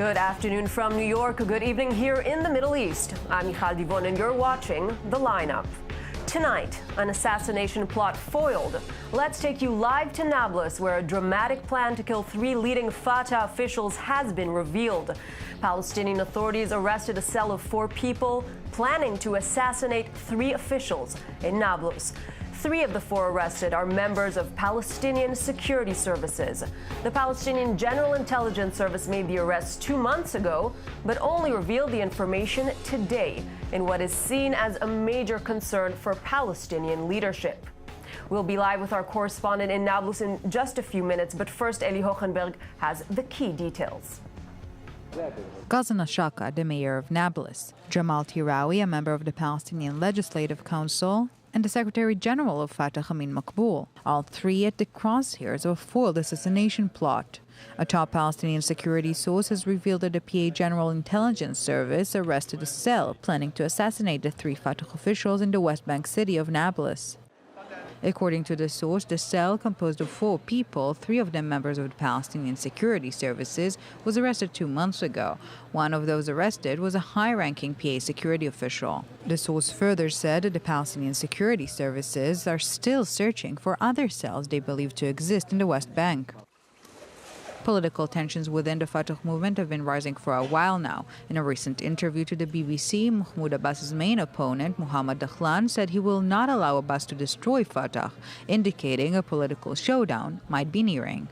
Good afternoon from New York. Good evening here in the Middle East. I'm Michal Divon and you're watching The Lineup. Tonight, an assassination plot foiled. Let's take you live to Nablus, where a dramatic plan to kill 3 leading Fatah officials has been revealed. Palestinian authorities arrested a cell of 4 people planning to assassinate 3 officials in Nablus. 3 of the 4 arrested are members of Palestinian security services. The Palestinian General Intelligence Service made the arrests 2 months ago, but only revealed the information today in what is seen as a major concern for Palestinian leadership. We'll be live with our correspondent in Nablus in just a few minutes, but first Eli Hochenberg has the key details. Ghazan Ashaka, the mayor of Nablus, Jamal Tirawi, a member of the Palestinian Legislative Council, and the Secretary General of Fatah, Amin Makboul, all 3 at the crosshairs of a foiled assassination plot. A top Palestinian security source has revealed that the PA General Intelligence Service arrested a cell planning to assassinate the 3 Fatah officials in the West Bank city of Nablus. According to the source, the cell, composed of 4 people, 3 of them members of the Palestinian Security Services, was arrested 2 months ago. One of those arrested was a high-ranking PA security official. The source further said that the Palestinian Security Services are still searching for other cells they believe to exist in the West Bank. Political tensions within the Fatah movement have been rising for a while now. In a recent interview to the BBC, Mahmoud Abbas's main opponent, Mohammed Dahlan, said he will not allow Abbas to destroy Fatah, indicating a political showdown might be nearing.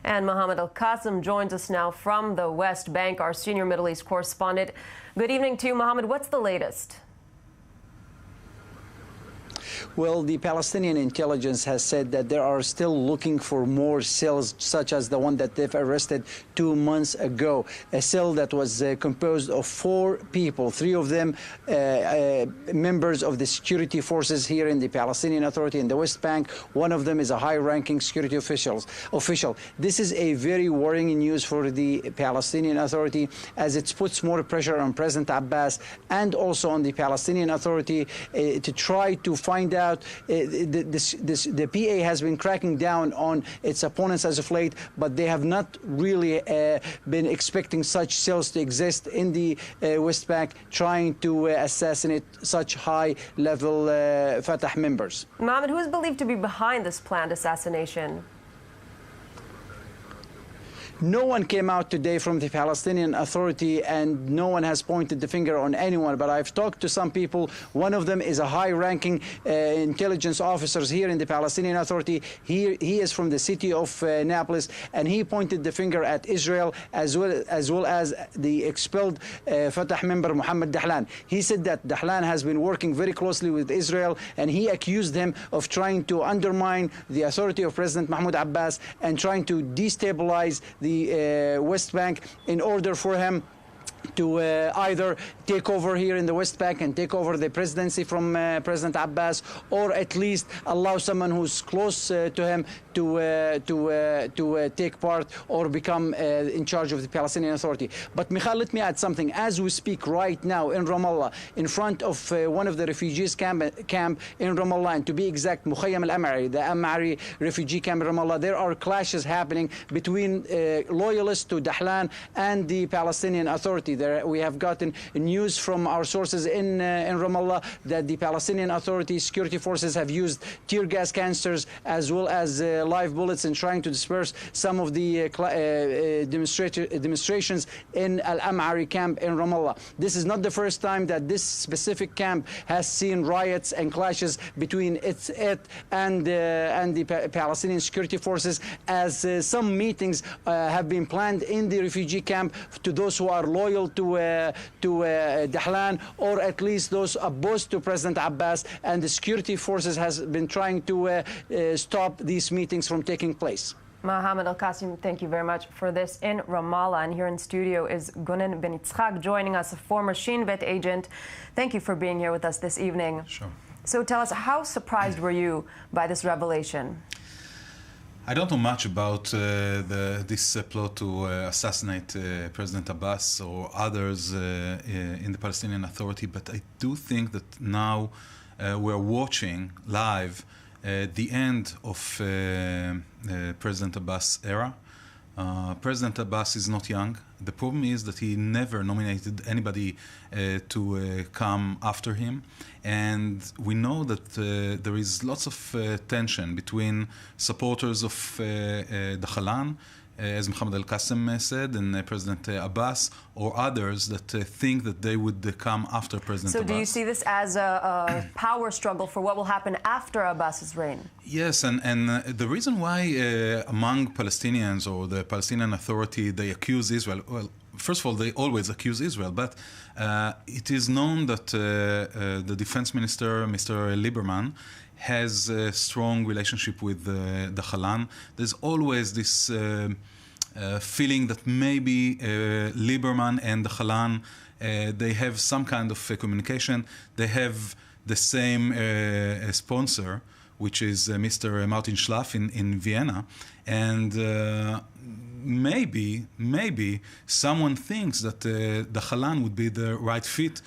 And Mohammed Al-Qasim joins us now from the West Bank, our senior Middle East correspondent. Good evening to you, Mohammed. What's the latest? Well, the Palestinian intelligence has said that they are still looking for more cells, such as the one that they've arrested 2 months ago. A cell that was composed of 4 people, 3 of them members of the security forces here in the Palestinian Authority in the West Bank. One of them is a high-ranking security official. This is a very worrying news for the Palestinian Authority, as it puts more pressure on President Abbas and also on the Palestinian Authority to try to find out. The PA has been cracking down on its opponents as of late, but they have not really been expecting such cells to exist in the West Bank, trying to assassinate such high-level Fatah members. Mohammed, who is believed to be behind this planned assassination? No one came out today from the Palestinian Authority, and no one has pointed the finger on anyone. But I've talked to some people. One of them is a high-ranking intelligence officer here in the Palestinian Authority. He is from the city of Nablus, and he pointed the finger at Israel as well as the expelled Fatah member Mohammed Dahlan. He said that Dahlan has been working very closely with Israel, and he accused him of trying to undermine the authority of President Mahmoud Abbas and trying to destabilize the West Bank in order for him to either take over here in the West Bank and take over the presidency from President Abbas, or at least allow someone who's close to him to take part or become in charge of the Palestinian Authority. But Michal, let me add something. As we speak right now in Ramallah, in front of one of the refugees camp in Ramallah, and to be exact, Mukhayyam al-Am'ari, the Am'ari refugee camp in Ramallah, there are clashes happening between loyalists to Dahlan and the Palestinian Authority. There, we have gotten news from our sources in Ramallah that the Palestinian Authority security forces have used tear gas canisters as well as live bullets in trying to disperse some of the demonstrations in Al-Am'ari camp in Ramallah. This is not the first time that this specific camp has seen riots and clashes between it and the Palestinian security forces, as some meetings have been planned in the refugee camp to those who are loyal to Dahlan, or at least those opposed to President Abbas, and the security forces has been trying to stop these meetings from taking place. Mohammed Al-Qasim, thank you very much for this in Ramallah. And here in studio is Gonen Ben Yitzchak joining us, a former Shin Bet agent. Thank you for being here with us this evening. Sure. So tell us, how surprised were you by this revelation? I don't know much about this plot to assassinate President Abbas or others in the Palestinian Authority, but I do think that now we're watching live the end of President Abbas' era. President Abbas is not young. The problem is that he never nominated anybody to come after him. And we know that there is lots of tension between supporters of the Khalan, as Mohammed al-Qassem said, and President Abbas, or others that think that they would come after President Abbas. So do you see this as a power struggle for what will happen after Abbas's reign? Yes, and the reason why among Palestinians or the Palestinian Authority they accuse Israel, well, first of all, they always accuse Israel, but it is known that the defense minister, Mr. Lieberman, has a strong relationship with the Khalan. There's always this feeling that maybe Lieberman and the Khalan, they have some kind of communication. They have the same sponsor, which is Mr. Martin Schlaff in Vienna. And maybe someone thinks that the Khalan would be the right fit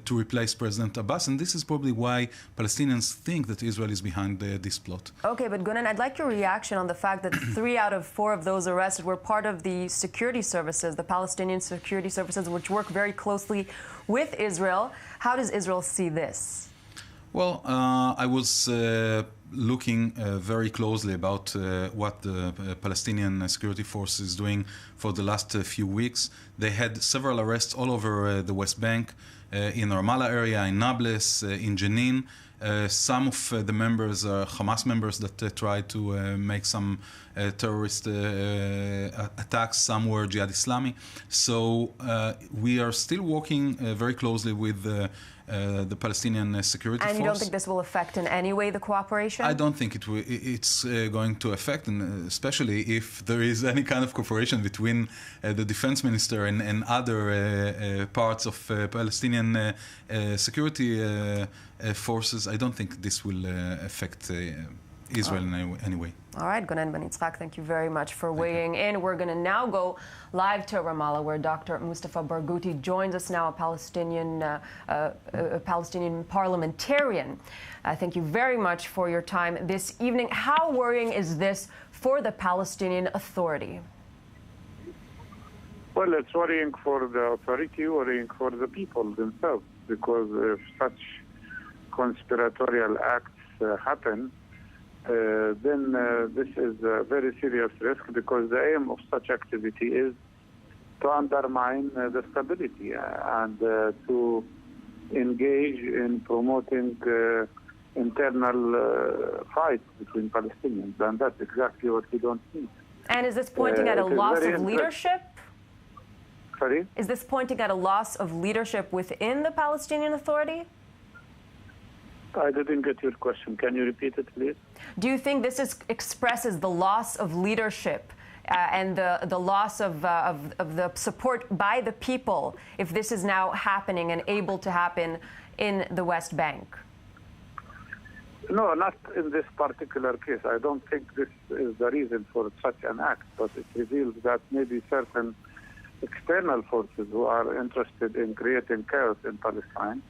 to replace President Abbas, and this is probably why Palestinians think that Israel is behind this plot. Okay, but Gunan, I'd like your reaction on the fact that 3 out of 4 of those arrested were part of the security services, the Palestinian security services, which work very closely with Israel. How does Israel see this? Well, I was looking very closely about what the Palestinian security force is doing for the last few weeks. They had several arrests all over the West Bank, in the Ramallah area, in Nablus, in Jenin. Some of the members are Hamas members that tried to make some terrorist attacks. Some were Jihad Islami. So we are still working very closely with the Palestinian security force. And you don't think this will affect in any way the cooperation? I don't think it's going to affect, and especially if there is any kind of cooperation between the defense minister and other parts of Palestinian security forces. I don't think this will affect Israel in any way. All right, Gonen Ben Yitzhak, thank you very much for weighing in. We're going to now go live to Ramallah, where Dr. Mustafa Barghouti joins us now, a Palestinian parliamentarian. Thank you very much for your time this evening. How worrying is this for the Palestinian Authority? Well, it's worrying for the authority, worrying for the people themselves, because if such conspiratorial acts happen, then this is a very serious risk, because the aim of such activity is to undermine the stability and to engage in promoting internal fights between Palestinians, and that's exactly what we don't need. And is this pointing at a loss of leadership? Sorry? Is this pointing at a loss of leadership within the Palestinian Authority? I didn't get your question. Can you repeat it, please? Do you think this expresses the loss of leadership and the loss of the support by the people if this is now happening and able to happen in the West Bank? No, not in this particular case. I don't think this is the reason for such an act, but it reveals that maybe certain external forces who are interested in creating chaos in Palestine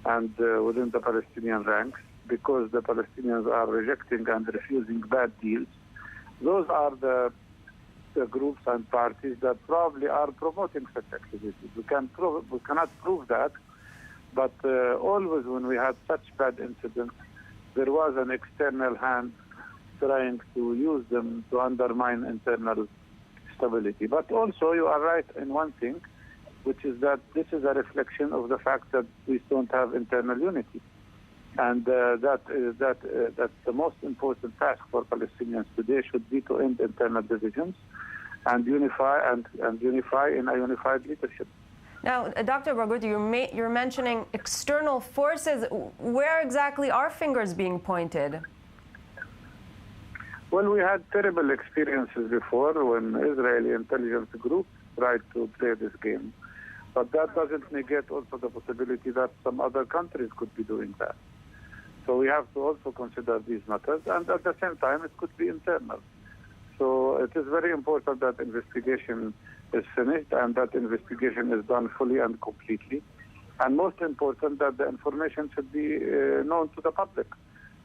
and within the Palestinian ranks, because the Palestinians are rejecting and refusing bad deals. Those are the groups and parties that probably are promoting such activities. We cannot prove that, but always when we had such bad incidents, there was an external hand trying to use them to undermine internal stability. But also, you are right in one thing, which is that this is a reflection of the fact that we don't have internal unity. And that's the most important task for Palestinians today should be to end internal divisions and unify in a unified leadership. Now, Dr. Barghouti, you're mentioning external forces. Where exactly are fingers being pointed? Well, we had terrible experiences before when Israeli intelligence groups tried to play this game. But that doesn't negate also the possibility that some other countries could be doing that. So we have to also consider these matters, and at the same time, it could be internal. So it is very important that investigation is finished and that investigation is done fully and completely. And most important, that the information should be known to the public.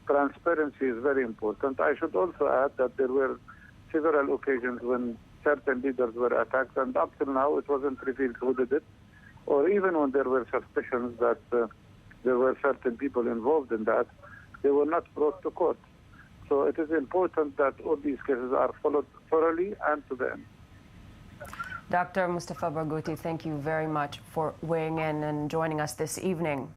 Transparency is very important. I should also add that there were several occasions when certain leaders were attacked, and up till now it wasn't revealed who did it, or even when there were suspicions that there were certain people involved in that, they were not brought to court. So it is important that all these cases are followed thoroughly and to the end. Dr. Mustafa Barghouti, thank you very much for weighing in and joining us this evening.